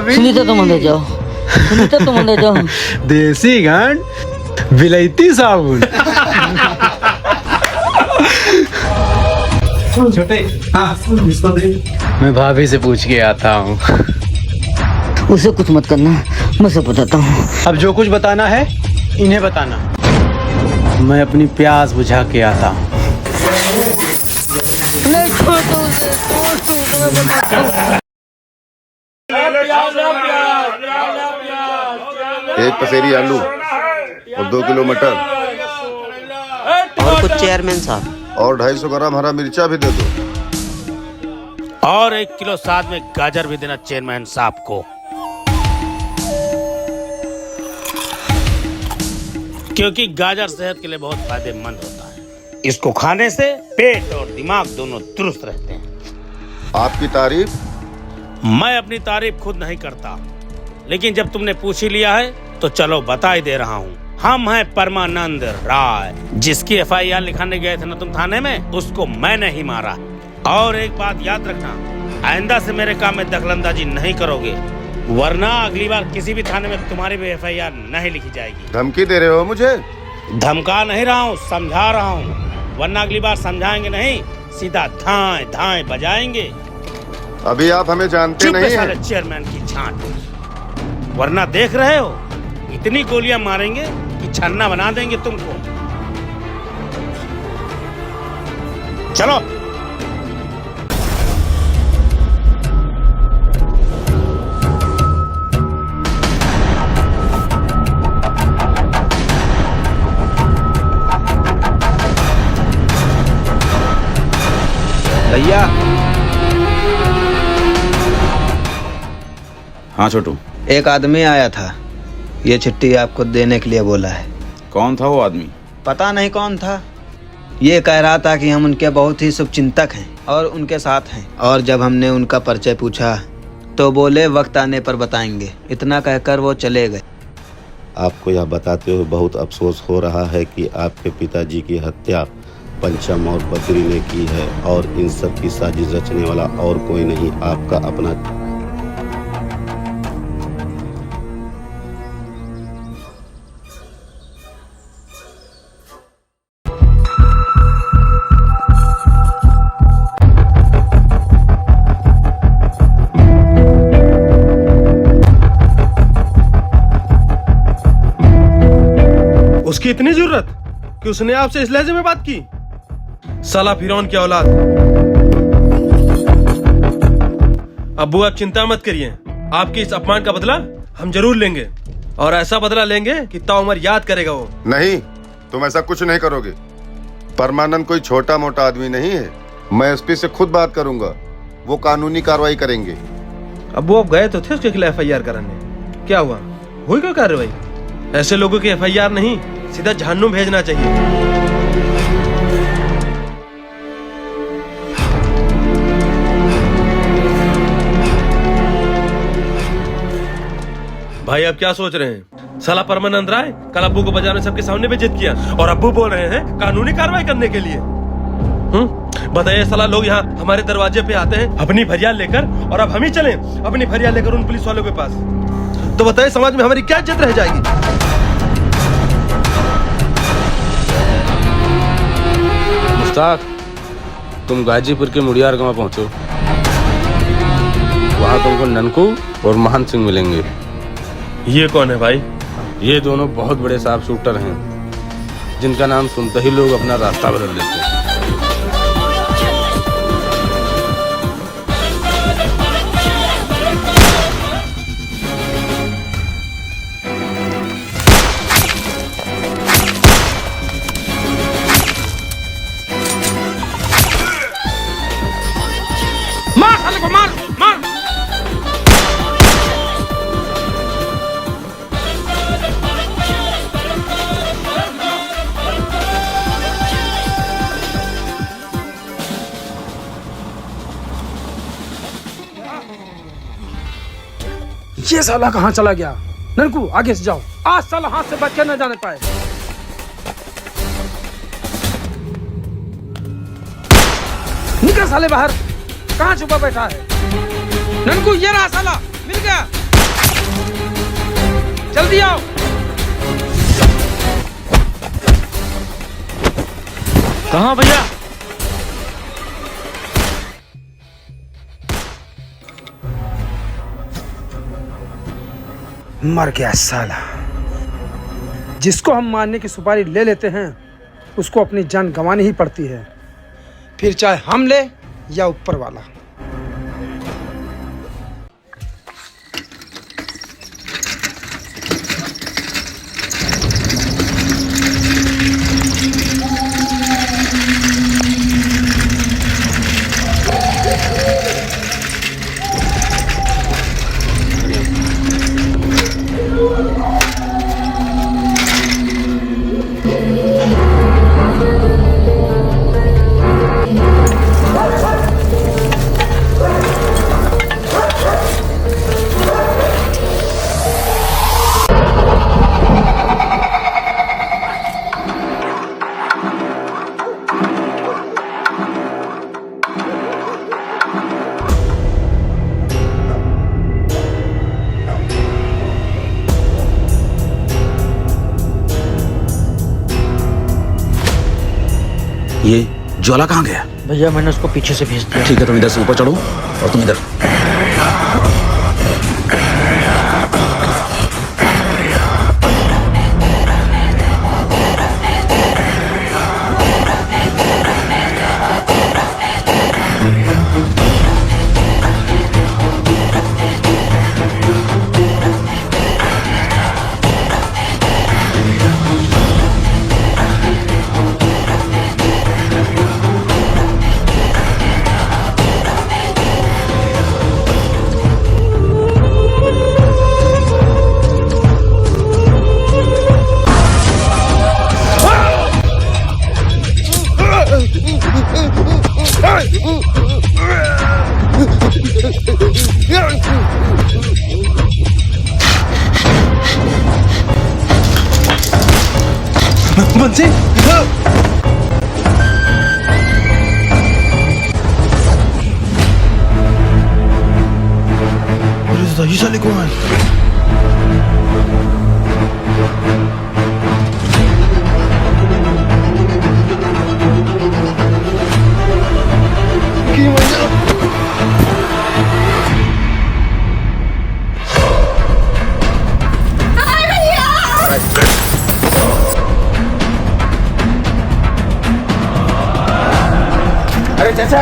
सुनीता तुम अंदर जाओ, सुनीता तुम अंदर जाओ। देसी गंड विलायती साबुन। छोटे इसको दे। मैं भाभी से पूछ के आता हूँ। उसे कुछ मत करना, मैं सब बताता हूँ। अब जो कुछ बताना है इन्हें बताना। मैं अपनी प्यास बुझा के आता हूँ। नहीं छोड़ दो उसे, छोड़ दो, मैं बताता हूँ। एक पसेरी आलू और 2 किलो मटर और कुछ चेयरमैन साहब, और 250 ग्राम हरा मिर्चा भी दे दो। और 1 किलो साथ में गाजर भी देना चेयरमैन साहब को, क्योंकि गाजर सेहत के लिए बहुत फायदेमंद होता है। इसको खाने से पेट और दिमाग दोनों दुरुस्त रहते हैं। आपकी तारीफ? मैं अपनी तारीफ खुद नहीं करता, लेकिन जब तुमने पूछ ही लिया है तो चलो बता ही दे रहा हूँ। हम हैं परमानंद राय, जिसकी FIR लिखाने गए थे ना तुम थाने में, उसको मैंने ही मारा। और एक बात याद रखना, आइंदा से मेरे काम में दखलंदाजी नहीं करोगे, वरना अगली बार किसी भी थाने में तुम्हारी भी FIR नहीं लिखी जाएगी। धमकी दे रहे हो मुझे? धमका नहीं रहा हूँ, समझा रहा हूँ, वरना अगली बार समझाएंगे नहीं, सीधा धाए धाए बजाएंगे। अभी आप हमें जानते नहीं हैं। साले चेयरमैन की छांट, वरना देख रहे हो इतनी गोलियां मारेंगे कि छन्ना बना देंगे तुमको। चलो। भैया। हाँ छोटू। एक आदमी आया था, ये चिट्ठी आपको देने के लिए बोला है। कौन था वो आदमी? पता नहीं कौन था, ये कह रहा था कि हम उनके बहुत ही शुभचिंतक हैं और उनके साथ हैं। और जब हमने उनका परिचय पूछा तो बोले वक्त आने पर बताएंगे। इतना कहकर वो चले गए। आपको यह बताते हुए बहुत अफसोस हो रहा है कि आपके पिताजी की हत्या पंचम और बकरी ने की है, और इन सब की साजिश रचने वाला और कोई नहीं, आपका अपना। उसकी इतनी जरूरत कि उसने आपसे इस लहजे में बात की? साला फिरौन की औलाद। अब्बू आप चिंता मत करिए, आपके इस अपमान का बदला हम जरूर लेंगे, और ऐसा बदला लेंगे कि ताउमर याद करेगा वो। नहीं, तुम ऐसा कुछ नहीं करोगे। परमानंद कोई छोटा मोटा आदमी नहीं है। मैं SP से खुद बात करूंगा, वो कानूनी कार्रवाई करेंगे। अब्बू आप गए तो थे उसके खिलाफ FIR कराने, क्या हुआ? हुई क्या कार्रवाई? ऐसे लोगों की FIR नहीं, सीधा जहन्नुम भेजना चाहिए। भाई आप क्या सोच रहे हैं? साला परमानंद राय कल अब्बू को बाजार में सबके सामने बेइज्जत किया, और अब्बू बोल रहे हैं कानूनी कार्रवाई करने के लिए। बताइए, साला लोग यहाँ हमारे दरवाजे पे आते हैं अपनी फरियाद लेकर, और अब हम ही चलें अपनी फरियाद लेकर उन पुलिस वालों के पास? तो बताइए समाज में हमारी क्या इज्जत रह जाएगी? मुश्ताक, तुम गाजीपुर के मुड़ियार गांव पहुंचो, वहां तुमको ननकू और महान सिंह मिलेंगे। ये कौन है भाई? ये दोनों बहुत बड़े शार्प शूटर हैं, जिनका नाम सुनते ही लोग अपना रास्ता बदल देते हैं। मार साले को, मार मार। ये साला कहाँ चला गया? ननकू आगे से जाओ, आज साला हाथ से बच के न जाने पाए। निकल साले बाहर, कहाँ छुपा बैठा है? ननकू ये रहा साला, मिल गया। जल्दी आओ। कहाँ भैया? मर गया साला। जिसको हम मारने की सुपारी ले लेते हैं उसको अपनी जान गंवानी ही पड़ती है, फिर चाहे हम ले या ऊपर वाला। ये ज्वाला कहाँ गया? भैया मैंने उसको पीछे से भेज दिया। ठीक है, तुम इधर से ऊपर चढ़ो और तुम इधर। बंसी ये साले कौन है? अरे चाचा,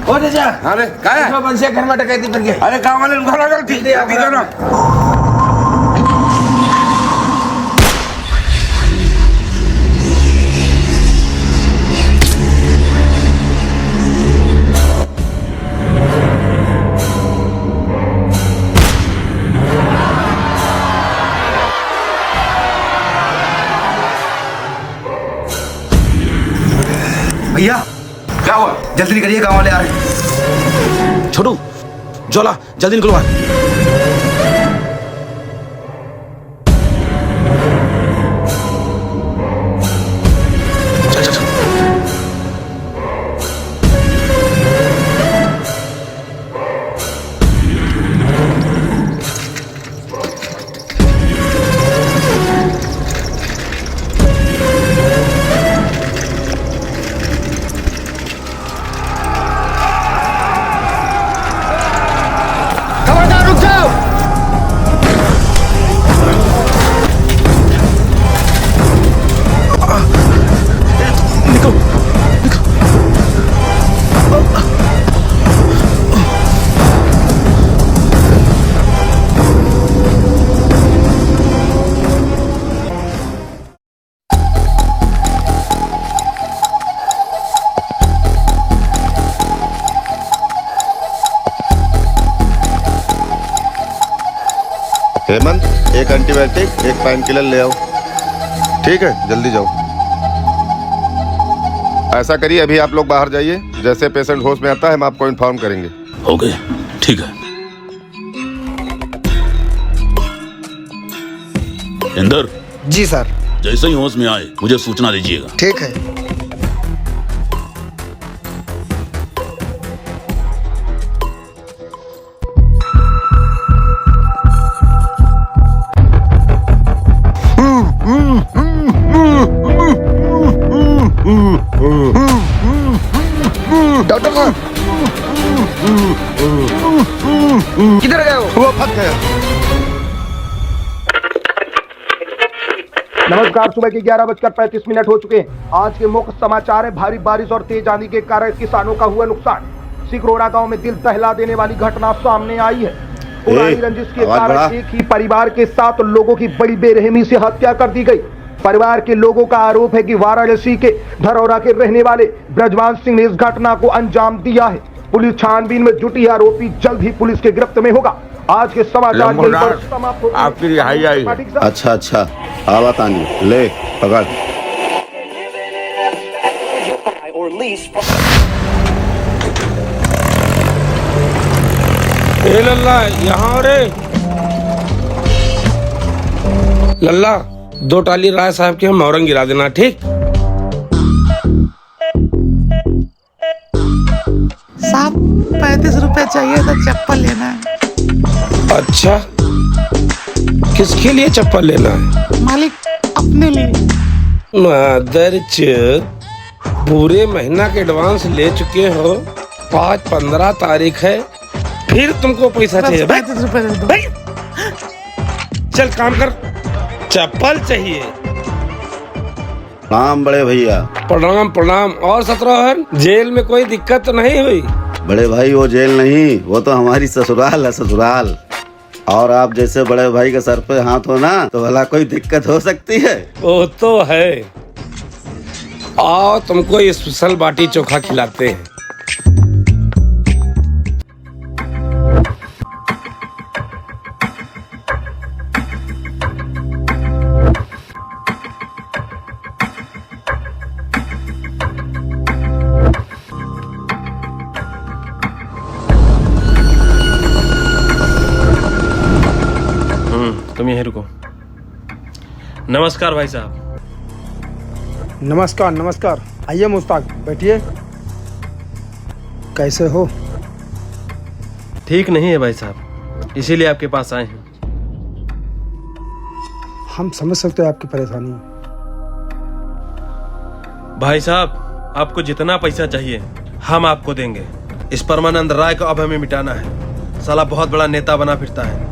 ओ चाचा, अरे क्या है? बंसिया घर में डकैती कर गए। अरे गाँव वाले उनको लगा ठीक है ना। भैया क्या हुआ? जल्दी निकलिए, गाँव वाले आ रहे हैं। छोटू, ज्वाला, जल्दी निकलो यार। चल चल चल। हेमंत, एक एंटीबायोटिक, एक पेन किलर ले आओ। ठीक है, जल्दी जाओ। ऐसा करिए, अभी आप लोग बाहर जाइए, जैसे पेशेंट होश में आता है हम आपको इन्फॉर्म करेंगे। ओके, ठीक है। इंदर जी सर। जैसे ही होश में आए मुझे सूचना दीजिएगा। ठीक है। डॉक्टर साहब किधर गए वो फंस गया। नमस्कार, सुबह के 11:35 हो चुके हैं। आज के मुख्य समाचार है, भारी बारिश और तेज आंधी के कारण किसानों का हुआ नुकसान। सिकरोड़ा गांव में दिल दहला देने वाली घटना सामने आई है। पुरानी रंजिश के कारण एक ही परिवार के 7 लोगों की बड़ी बेरहमी से हत्या कर दी गई। परिवार के लोगों का आरोप है कि वाराणसी के धरौरा के रहने वाले ब्रजवान सिंह ने इस घटना को अंजाम दिया है। पुलिस छानबीन में जुटी, आरोपी जल्द ही पुलिस के गिरफ्त में होगा। आज के समाचार समाप्त होते हैं। आपकी रिहाई आई। अच्छा आवा तानी ले पकड़। ए लल्ला यहाँ रे लल्ला, 2 टाली राय साहब के हम मौरंग गिरा देना, ठीक? साहब 35 रुपए चाहिए था चप्पल लेना है। अच्छा, किसके लिए चप्पल लेना है? मालिक अपने लिए। मदरचोद, पूरे महीना के एडवांस ले चुके हो, आज 15 तारीख है, फिर तुमको पैसा चाहिए? 35 रुपए दे दो। चल काम कर, चप्पल चाहिए। प्रणाम बड़े भैया। प्रणाम प्रणाम। और शत्रुघ्न, जेल में कोई दिक्कत तो नहीं हुई? बड़े भाई वो जेल नहीं, वो तो हमारी ससुराल है, ससुराल। और आप जैसे बड़े भाई के सर पे हाथ हो ना, तो भला कोई दिक्कत हो सकती है? वो तो है। आओ तुमको स्पेशल बाटी चोखा खिलाते हैं। तुम यहीं रुको। नमस्कार भाई साहब। नमस्कार नमस्कार। आइए मुश्ताक, बैठिए। कैसे हो? ठीक नहीं है भाई साहब, इसीलिए आपके पास आए हैं। हम समझ सकते हैं आपकी परेशानी। भाई साहब, आपको जितना पैसा चाहिए हम आपको देंगे। इस परमानंद राय को अब हमें मिटाना है। साला बहुत बड़ा नेता बना फिरता है।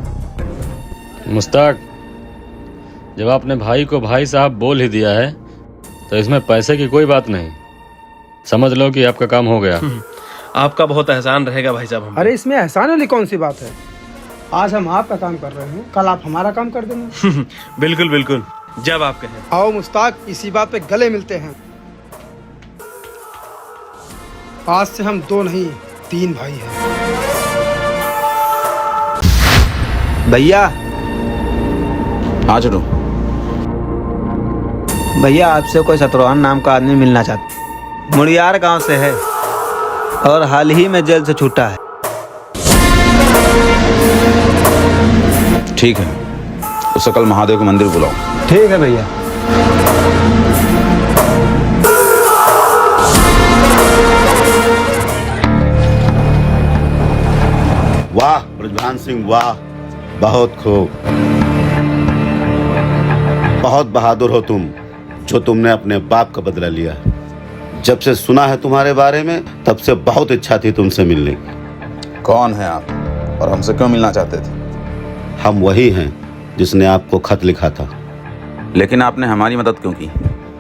मुश्ताक, जब आपने भाई को भाई साहब बोल ही दिया है तो इसमें पैसे की कोई बात नहीं। समझ लो कि आपका काम हो गया। आपका बहुत एहसान रहेगा भाई साहब। अरे इसमें एहसान वाली कौन सी बात है? आज हम आपका काम कर रहे हैं, कल आप हमारा काम कर देना। बिल्कुल बिल्कुल, जब आप कहें। आओ मुश्ताक, इसी बात पे गले मिलते हैं। आज से हम 2 नहीं 3 भाई हैं। भैया। हाँ चलो। भैया, आपसे कोई शत्रुघ्न नाम का आदमी मिलना चाहता। मुड़ियार गांव से है और हाल ही में जेल से छूटा है। ठीक है, उसे कल महादेव के मंदिर बुलाओ। ठीक है भैया। वाह ब्रजवान सिंह, वाह, बहुत खूब। बहुत बहादुर हो तुम, जो तुमने अपने बाप का बदला लिया। जब से सुना है तुम्हारे बारे में, तब से बहुत इच्छा थी तुमसे मिलने की। कौन है आप और हमसे क्यों मिलना चाहते थे? हम वही हैं जिसने आपको खत लिखा था। लेकिन आपने हमारी मदद क्यों की?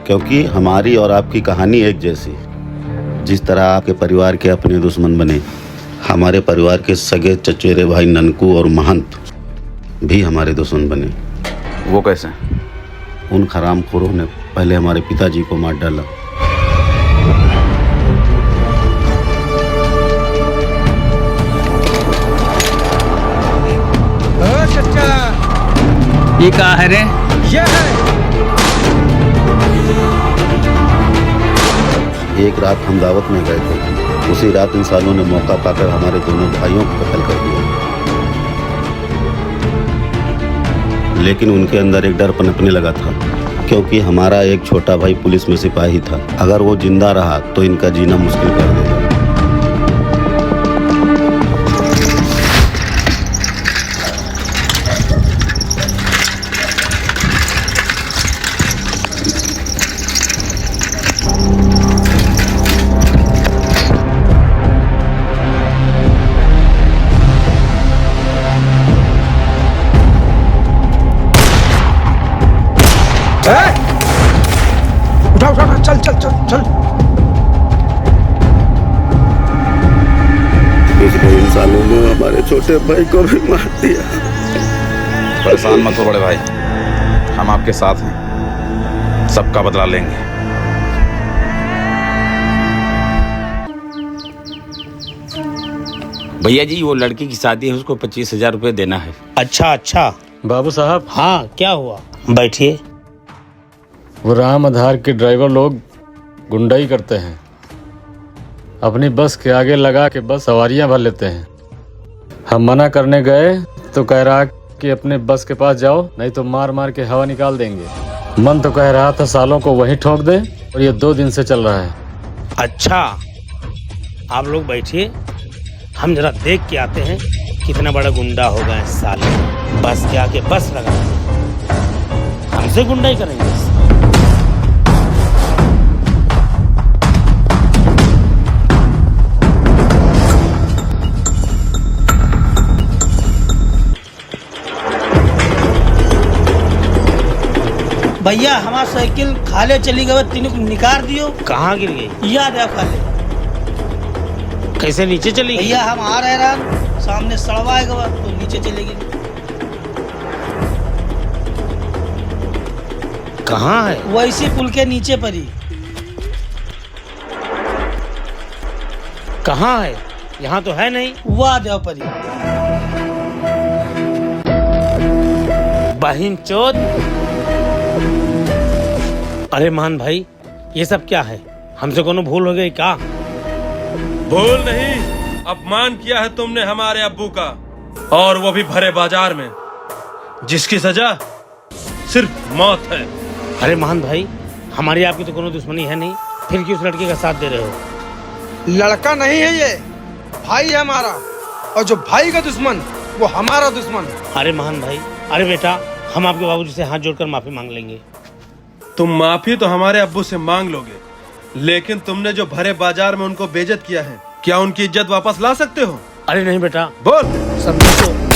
क्योंकि हमारी और आपकी कहानी एक जैसी। जिस तरह आपके परिवार के अपने दुश्मन बने, हमारे परिवार के सगे चचेरे भाई ननकू और महंत भी हमारे दुश्मन बने। वो कैसे? उन हरामखोरों ने पहले हमारे पिताजी को मार डाला। ये कहा है रे? ये है। एक रात हम दावत में गए थे, उसी रात इंसानों ने मौका पाकर हमारे दोनों भाइयों को कत्ल कर दिया। लेकिन उनके अंदर एक डर पनपने लगा था, क्योंकि हमारा एक छोटा भाई पुलिस में सिपाही था। अगर वो जिंदा रहा तो इनका जीना मुश्किल कर देगा। हमारे छोटे भाई को भी मार दिया। परेशान मत हो बड़े भाई, हम आपके साथ हैं, सबका बदला लेंगे। भैया जी वो लड़की की शादी है, उसको 25,000 रुपये देना है। अच्छा अच्छा बाबू साहब, हाँ क्या हुआ, बैठिए। वो राम आधार के ड्राइवर लोग गुंडाई करते हैं, अपनी बस के आगे लगा के बस सवारियां भर लेते हैं। हम मना करने गए तो कह रहा कि अपने बस के पास जाओ, नहीं तो मार मार के हवा निकाल देंगे। मन तो कह रहा था सालों को वहीं ठोक दे, और ये 2 दिन से चल रहा है। अच्छा आप लोग बैठिए, हम जरा देख के आते हैं कितना बड़ा गुंडा होगा इस साल। बस के आगे बस लगा, हमसे गुंडाई करेंगे। भैया हमारा साइकिल खाले चली गई, तीनों को निकाल दियो। कहाँ गिर गई? याद है खाले। कैसे नीचे चली गई? भैया हम आ रहे हैं, सामने सड़वा आएगा तो नीचे चले गए। कहाँ है? वैसे पुल के नीचे पर ही। कहाँ है? यहाँ तो है नहीं। वह देव पर ही। बहिन चोद। अरे मान भाई ये सब क्या है? हमसे कोनो भूल हो गई क्या? भूल नहीं, अपमान किया है तुमने हमारे अब्बू का, और वो भी भरे बाजार में, जिसकी सजा सिर्फ मौत है। अरे मोहन भाई हमारी आपकी तो कोनो दुश्मनी है नहीं, फिर क्यों उस लड़के का साथ दे रहे हो? लड़का नहीं है ये, भाई है हमारा, और जो भाई का दुश्मन वो हमारा दुश्मन। अरे मोहन भाई, अरे बेटा हम आपके बाबूजी से हाथ जोड़कर माफी मांग लेंगे। तुम माफी तो हमारे अब्बू से मांग लोगे, लेकिन तुमने जो भरे बाजार में उनको बेइज्जत किया है, क्या उनकी इज्जत वापस ला सकते हो? अरे नहीं बेटा, बोल। सब तो